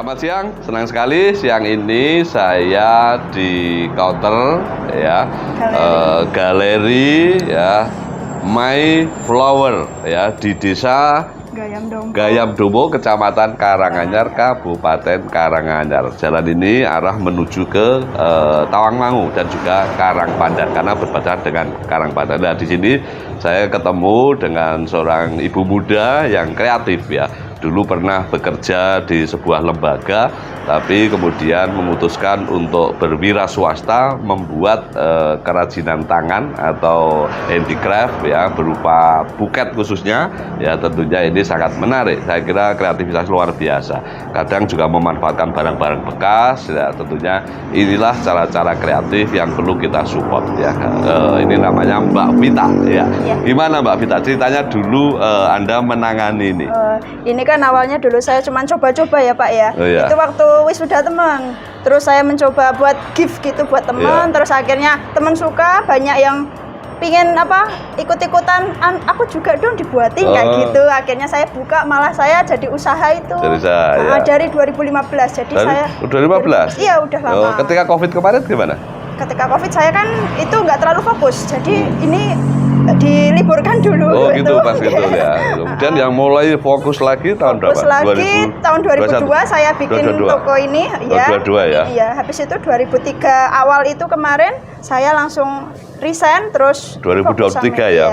Selamat siang, senang sekali siang ini saya di counter ya, galeri ya, My Flower ya di desa Gayamdombo, Kecamatan Karanganyar, Kabupaten Karanganyar. Jalan ini arah menuju ke Tawangmangu dan juga Karangpandan karena berbatasan dengan Karangpandan. Nah, di sini saya ketemu dengan seorang ibu muda yang kreatif ya. Dulu pernah bekerja di sebuah lembaga, tapi kemudian memutuskan untuk berwira swasta, membuat kerajinan tangan atau handicraft ya, berupa buket khususnya. Ya, tentunya ini sangat menarik. Saya kira kreativitas luar biasa. Kadang juga memanfaatkan barang-barang bekas. Ya, tentunya inilah cara-cara kreatif yang perlu kita support ya. Ini namanya Mbak Vita ya. Gimana Mbak Vita? Ceritanya dulu Anda menangani ini. Ini kan awalnya dulu saya cuma coba-coba ya Pak ya. Oh, iya. Itu waktu wisuda teman. Terus saya mencoba buat gift gitu buat teman. Terus akhirnya teman suka, banyak yang pingin ikut-ikutan. Aku juga dong dibuatin kayak gitu. Akhirnya saya buka, malah saya jadi usaha itu. Dari 2015. Jadi dari, saya 2015? Iya udah lama. Ketika COVID kemarin gimana? Ketika COVID saya kan itu nggak terlalu fokus. Jadi ini diliburkan dulu. Oh gitu, pas gitu ya. Kemudian yang mulai fokus lagi tahun berapa? Fokus lagi tahun 2002 saya bikin 2022. toko ini ya. 2022 ya. Iya, habis itu 2003 awal itu kemarin saya langsung resign terus 2023 ya.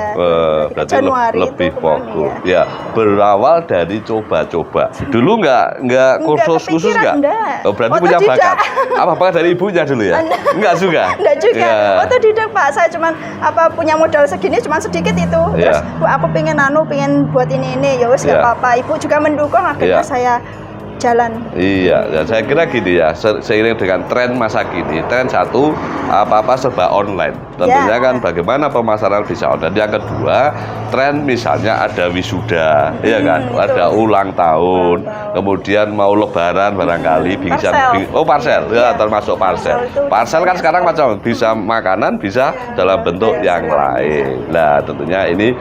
Berarti Januari lebih fokus. Ya. Berawal dari coba-coba. Dulu nggak kursus nggak? Oh, berarti punya bakat. Apa dari ibunya dulu ya? Enggak juga. Enggak juga. Ya. Otodidak Pak. Saya cuman punya modal segini cuman sedikit itu. Terus Bu, aku pengen buat ini ya wes nggak apa-apa. Ibu juga mendukung, akhirnya saya jalan. Iya, ya, saya kira gini ya, seiring dengan tren masa kini, tren satu, apa-apa serba online. Tentunya kan bagaimana pemasaran bisa online. Yang kedua, tren misalnya ada wisuda, ya kan, ada ulang tahun, kemudian mau lebaran barangkali, parcel, ya termasuk parcel. Parcel kan sekarang macam bisa makanan, bisa dalam bentuk yang lain. Nah, tentunya ini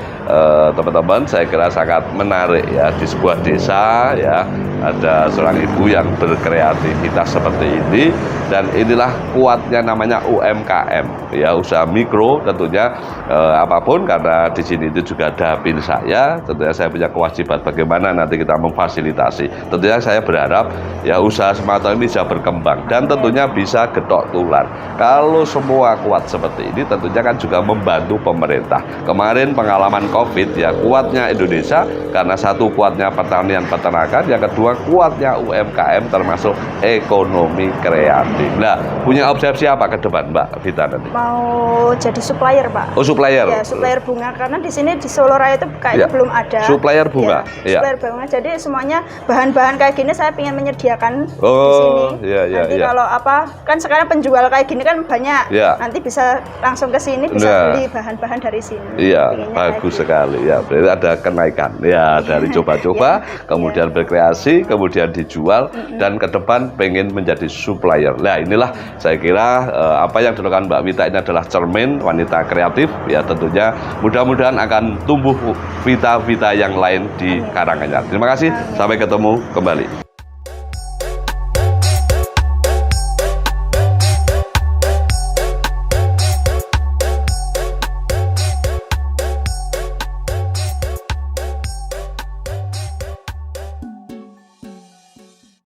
teman-teman saya kira sangat menarik ya, di sebuah desa ya, ada seorang ibu yang berkreativitas seperti ini, dan inilah kuatnya namanya UMKM ya, usaha mikro. Tentunya apapun, karena di sini itu juga ada PIN saya, tentunya saya punya kewajiban bagaimana nanti kita memfasilitasi. Tentunya saya berharap ya usaha semacam ini bisa berkembang dan tentunya bisa getok tular. Kalau semua kuat seperti ini, tentunya kan juga membantu pemerintah. Kemarin pengalaman COVID ya, kuatnya Indonesia karena satu kuatnya pertanian peternakan, yang kedua kuatnya UMKM termasuk ekonomi kreatif. Nah, punya obsesi apa ke depan Mbak Vita nanti? Mau jadi supplier Pak. Oh, supplier. Ya, supplier bunga, karena di sini di Solo Raya itu kayaknya belum ada. Supplier bunga. Ya, supplier bunga. Jadi semuanya bahan-bahan kayak gini saya ingin menyediakan di sini. Nanti kalau kan sekarang penjual kayak gini kan banyak. Nanti bisa langsung ke sini, bisa beli bahan-bahan dari sini. Iya, bagus sekali ya. Berarti ada kenaikan ya dari coba-coba, kemudian berkreasi, kemudian dijual, dan ke depan pengen menjadi supplier. Nah, inilah saya kira apa yang dilakukan Mbak Vita ini adalah cermin wanita kreatif ya. Tentunya mudah-mudahan akan tumbuh Vita-Vita yang lain di Karanganyar. Terima kasih, sampai ketemu kembali.